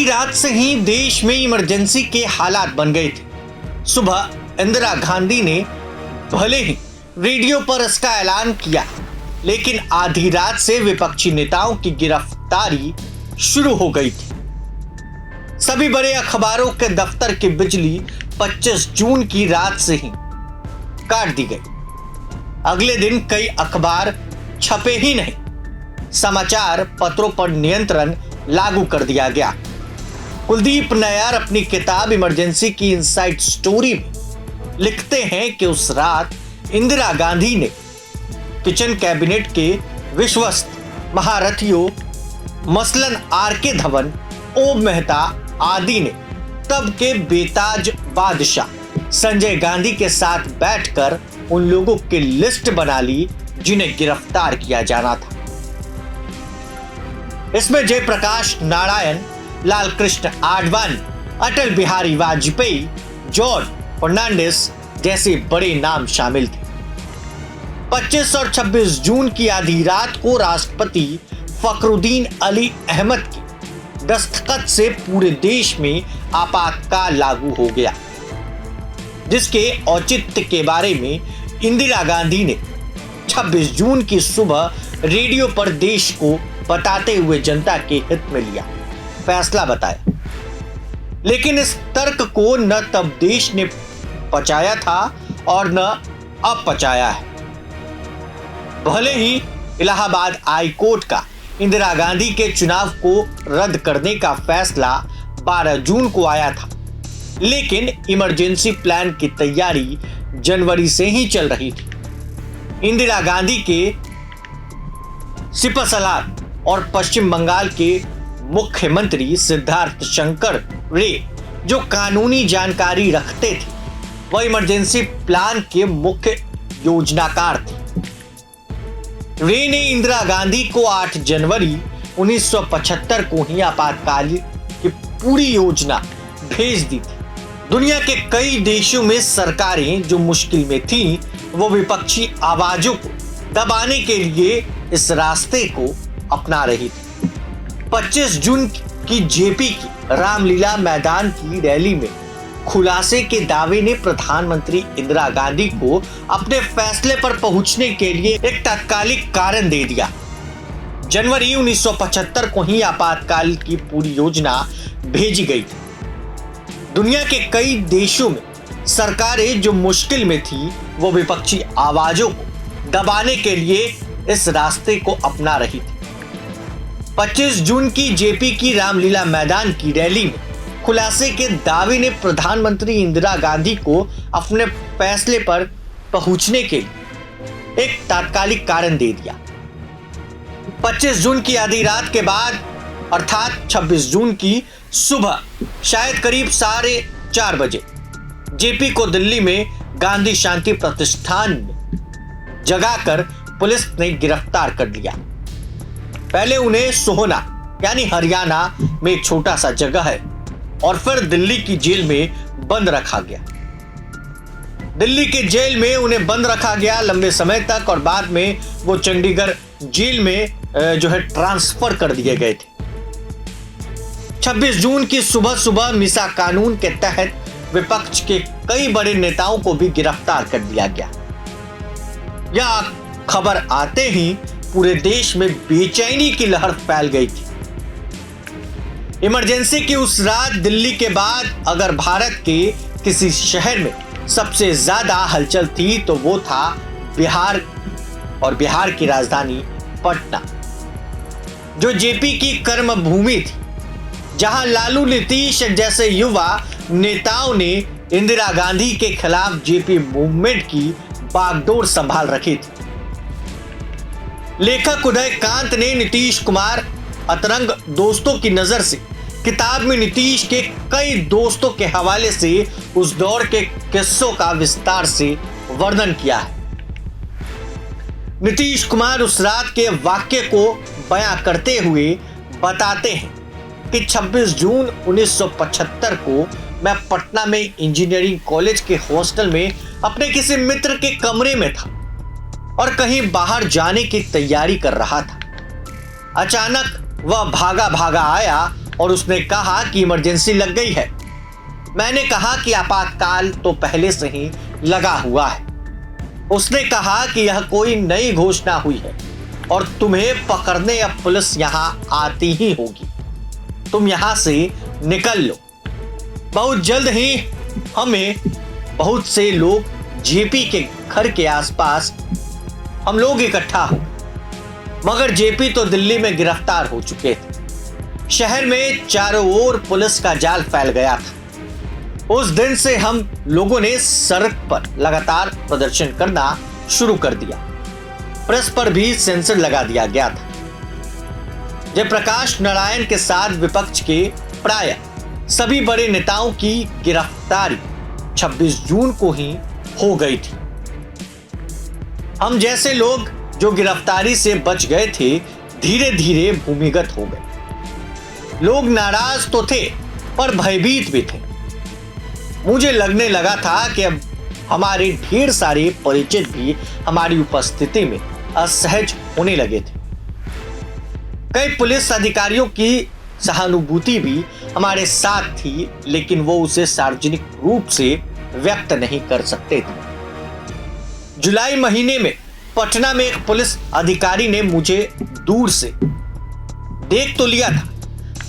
रात से ही देश में इमरजेंसी के हालात बन गए थे। सुबह इंदिरा गांधी ने भले ही रेडियो पर इसका ऐलान किया, लेकिन आधी रात से विपक्षी नेताओं की गिरफ्तारी शुरू हो गई थी। सभी बड़े अखबारों के दफ्तर की बिजली 25 जून की रात से ही काट दी गई। अगले दिन कई अखबार छपे ही नहीं। समाचार पत्रों पर नियंत्रण लागू कर दिया गया। कुलदीप नैयर अपनी किताब इमरजेंसी की इनसाइड स्टोरी में लिखते हैं कि उस रात इंदिरा गांधी ने किचन कैबिनेट के विश्वस्त महारथियों मसलन आर.के. धवन, ओम मेहता आदि ने तब के बेताज बादशाह संजय गांधी के साथ बैठकर उन लोगों की लिस्ट बना ली जिन्हें गिरफ्तार किया जाना था। इसमें जयप्रकाश नारायण, लालकृष्ण आडवाणी, अटल बिहारी वाजपेयी, जॉर्ज फर्नांडिस जैसे बड़े नाम शामिल थे। 25 और 26 जून की आधी रात को राष्ट्रपति फखरुद्दीन अली अहमद की दस्तखत से पूरे देश में आपातकाल लागू हो गया, जिसके औचित्य के बारे में इंदिरा गांधी ने 26 जून की सुबह रेडियो पर देश को बताते हुए जनता के हित में लिया फैसला बताया। लेकिन इस तर्क को न तब देश ने पचाया था और न अब पचाया है। भले ही इलाहाबाद हाई कोर्ट का इंदिरा गांधी के चुनाव को रद्द करने का फैसला 12 जून को आया था, लेकिन इमरजेंसी प्लान की तैयारी जनवरी से ही चल रही थी। इंदिरा गांधी के सिपहसालार और पश्चिम बंगाल के मुख्यमंत्री सिद्धार्थ शंकर रे, जो कानूनी जानकारी रखते थे, वह इमरजेंसी प्लान के मुख्य योजनाकार थे। रे ने इंदिरा गांधी को 8 जनवरी 1975 को ही आपातकाल की पूरी योजना भेज दी थी। दुनिया के कई देशों में सरकारें जो मुश्किल में थीं, वो विपक्षी आवाजों को दबाने के लिए इस रास्ते को अपना रही थी। 25 जून की जेपी की रामलीला मैदान की रैली में खुलासे के दावे ने प्रधानमंत्री इंदिरा गांधी को अपने फैसले पर पहुंचने के लिए एक तात्कालिक कारण दे दिया। जनवरी 1975 को ही आपातकाल की पूरी योजना भेजी गई थी। दुनिया के कई देशों में सरकारें जो मुश्किल में थी, वो विपक्षी आवाजों को दबाने के लिए इस रास्ते को अपना रही थी। 25 जून की जेपी की रामलीला मैदान की रैली में खुलासे के दावे ने प्रधानमंत्री इंदिरा गांधी को अपने फैसले पर पहुंचने के लिए एक तात्कालिक कारण दे दिया। 25 जून की आधी रात के बाद अर्थात 26 जून की सुबह शायद करीब 4:30 बजे जेपी को दिल्ली में गांधी शांति प्रतिष्ठान में जगाकर पुलिस ने गिरफ्तार कर लिया। पहले उन्हें सोहना यानी हरियाणा में एक छोटा सा जगह है और फिर दिल्ली की जेल में बंद रखा गया। दिल्ली की जेल में उन्हें बंद रखा गया लंबे समय तक और बाद में वो चंडीगढ़ जेल में ट्रांसफर कर दिए गए थे। 26 जून की सुबह मिसा कानून के तहत विपक्ष के कई बड़े नेताओं को भी गिरफ्तार कर दिया गया। यह खबर आते ही पूरे देश में बेचैनी की लहर फैल गई थी। इमरजेंसी की उस रात दिल्ली के बाद अगर भारत के किसी शहर में सबसे ज्यादा हलचल थी तो वो था बिहार, और बिहार की राजधानी पटना, जो जेपी की कर्म भूमि थी, जहां लालू नीतीश जैसे युवा नेताओं ने इंदिरा गांधी के खिलाफ जेपी मूवमेंट की बागडोर संभाल रखी थी। लेखक उदय कांत ने नीतीश कुमार अतरंग दोस्तों की नजर से किताब में नीतीश के कई दोस्तों के हवाले से उस दौर के किस्सों का विस्तार से वर्णन किया है। नीतीश कुमार उस रात के वाक्य को बयां करते हुए बताते हैं कि 26 जून 1975 को मैं पटना में इंजीनियरिंग कॉलेज के हॉस्टल में अपने किसी मित्र के कमरे में था और कहीं बाहर जाने की तैयारी कर रहा था। अचानक वह भागा भागा आया और उसने कहा कि इमरजेंसी लग गई है। मैंने कहा कि आपातकाल तो पहले से ही लगा हुआ है। उसने कहा कि यह कोई नई घोषणा हुई है और तुम्हें पकड़ने अब पुलिस यहां आती ही होगी। तुम यहां से निकल लो। बहुत जल्द ही हमें बहुत से लोग जेपी के घर के आसपास हम लोग इकट्ठा हो, मगर जेपी तो दिल्ली में गिरफ्तार हो चुके थे। शहर में चारों ओर पुलिस का जाल फैल गया था। उस दिन से हम लोगों ने सड़क पर लगातार प्रदर्शन करना शुरू कर दिया। प्रेस पर भी सेंसर लगा दिया गया था। जयप्रकाश नारायण के साथ विपक्ष के प्राय सभी बड़े नेताओं की गिरफ्तारी 26 जून को ही हो गई थी। हम जैसे लोग जो गिरफ्तारी से बच गए थे धीरे धीरे भूमिगत हो गए। लोग नाराज तो थे पर भयभीत भी थे। मुझे लगने लगा था कि अब हमारे ढेर सारे परिचित भी हमारी उपस्थिति में असहज होने लगे थे। कई पुलिस अधिकारियों की सहानुभूति भी हमारे साथ थी, लेकिन वो उसे सार्वजनिक रूप से व्यक्त नहीं कर सकते थे। जुलाई महीने में पटना में एक पुलिस अधिकारी ने मुझे दूर से देख तो लिया था,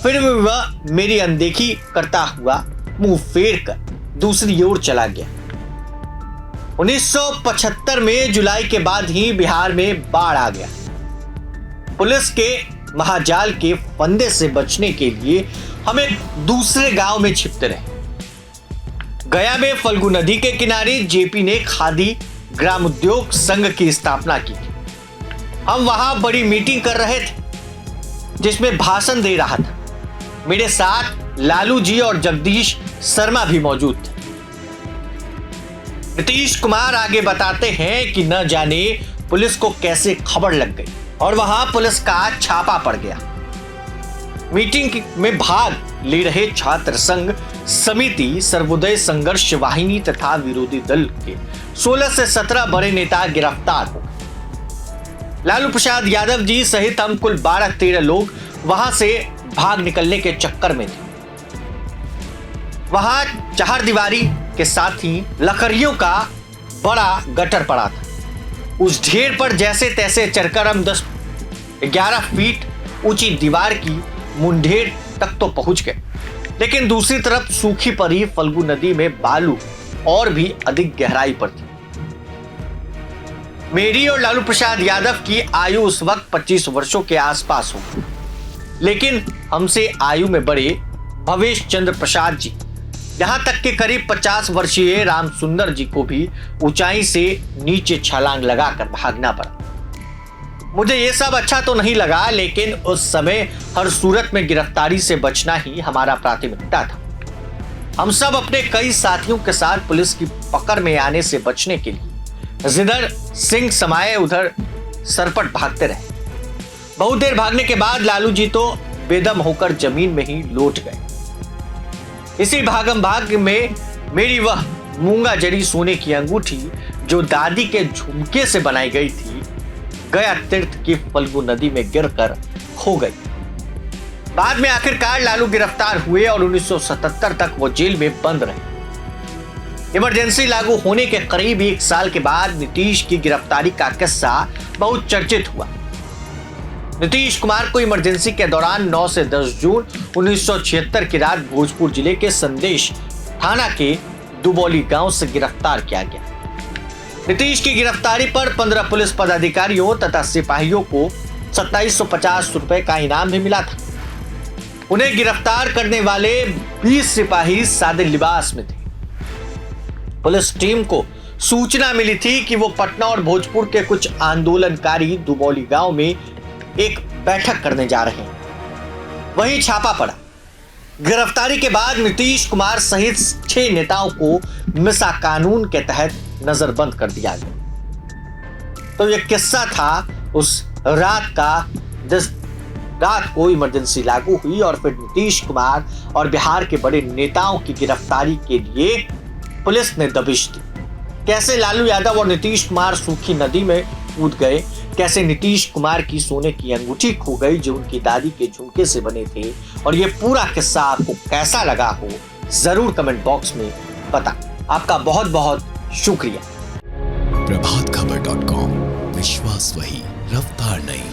फिर वह मेरी अनदेखी करता हुआ मुंह फेर कर दूसरी ओर चला गया। 1975 में जुलाई के बाद ही बिहार में बाढ़ आ गया। पुलिस के महाजाल के फंदे से बचने के लिए हम एक दूसरे गांव में छिपते रहे। गया में फल्गु नदी के किनारे जेपी ने खादी ग्राम उद्योग संघ की स्थापना की थी। हम वहां बड़ी मीटिंग कर रहे थे जिसमें भाषण दे रहा था। मेरे साथ लालू जी और जगदीश शर्मा भी मौजूद थे। नीतीश कुमार आगे बताते हैं कि न जाने पुलिस को कैसे खबर लग गई और वहां पुलिस का छापा पड़ गया। मीटिंग में भाग ले रहे छात्र संघ समिति, सर्वोदय संघर्ष वाहिनी तथा विरोधी दल के 16 से 17 बड़े नेता गिरफ्तार हो गए। लालू प्रसाद यादव जी सहित हम कुल 12-13 लोग वहां से भाग निकलने के चक्कर में थे। वहां चारदीवारी के साथ ही लकड़ियों का बड़ा गटर पड़ा था। उस ढेर पर जैसे तैसे चढ़कर हम 10-11 फीट ऊंची दीवार की मुंडेर तक तो पहुंच गए, लेकिन दूसरी तरफ सूखी पड़ी फल्गु नदी में बालू और भी अधिक गहराई पर थी। मेरी और लालू प्रसाद यादव की आयु उस वक्त 25 वर्षों के आसपास होगी, लेकिन हमसे आयु में बड़े भवेश चंद्र प्रसाद जी, यहां तक के करीब 50 वर्षीय राम सुंदर जी को भी ऊंचाई से नीचे छलांग लगाकर भागना पड़ा। मुझे यह सब अच्छा तो नहीं लगा, लेकिन उस समय हर सूरत में गिरफ्तारी से बचना ही हमारा प्राथमिकता था। हम सब अपने कई साथियों के साथ पुलिस की पकड़ में आने से बचने के लिए जिधर सिंह समाये उधर सरपट भागते रहे। बहुत देर भागने के बाद लालू जी तो बेदम होकर जमीन में ही लौट गए। इसी भागम भाग में मेरी वह मूंगा जड़ी सोने की अंगूठी जो दादी के झुमके से बनाई गई थी, गया तीर्थ की फल्गु नदी में गिरकर खो गई। बाद में आखिरकार लालू गिरफ्तार हुए और 1977 तक वो जेल में बंद रहे। इमरजेंसी लागू होने के करीब 1 साल के बाद नीतीश की गिरफ्तारी का किस्सा बहुत चर्चित हुआ। नीतीश कुमार को इमरजेंसी के दौरान 9 से 10 जून 1976 की रात भोजपुर जिले के संदेश थाना के दुबौली गांव से गिरफ्तार किया गया। नीतीश की गिरफ्तारी पर 15 पुलिस पदाधिकारियों तथा सिपाहियों को 2750 रुपए का इनाम भी मिला था। उन्हें गिरफ्तार करने वाले 20 सिपाही सादे लिबास में थे। पुलिस टीम को सूचना मिली थी कि वो पटना और भोजपुर के कुछ आंदोलनकारी दुबौली गांव में एक बैठक करने जा रहे हैं। वहीं छापा पड़ा। गिरफ्तारी के बाद नीतीश कुमार सहित 6 नेताओं को मिसा कानून के तहत नजरबंद कर दिया गया। तो यह किस्सा था उस रात का, जिस रात को इमरजेंसी लागू हुई और फिर नीतीश कुमार और बिहार के बड़े नेताओं की गिरफ्तारी के लिए पुलिस ने दबिश दी। कैसे लालू यादव और नीतीश कुमार सूखी नदी में कूद गए, कैसे नीतीश कुमार की सोने की अंगूठी खो गई जो उनकी दादी के झुमके से बने थे, और ये पूरा किस्सा आपको कैसा लगा हो जरूर कमेंट बॉक्स में बता। आपका बहुत बहुत शुक्रिया। प्रभातखबर.com, विश्वास वही, रफ्तार नहीं।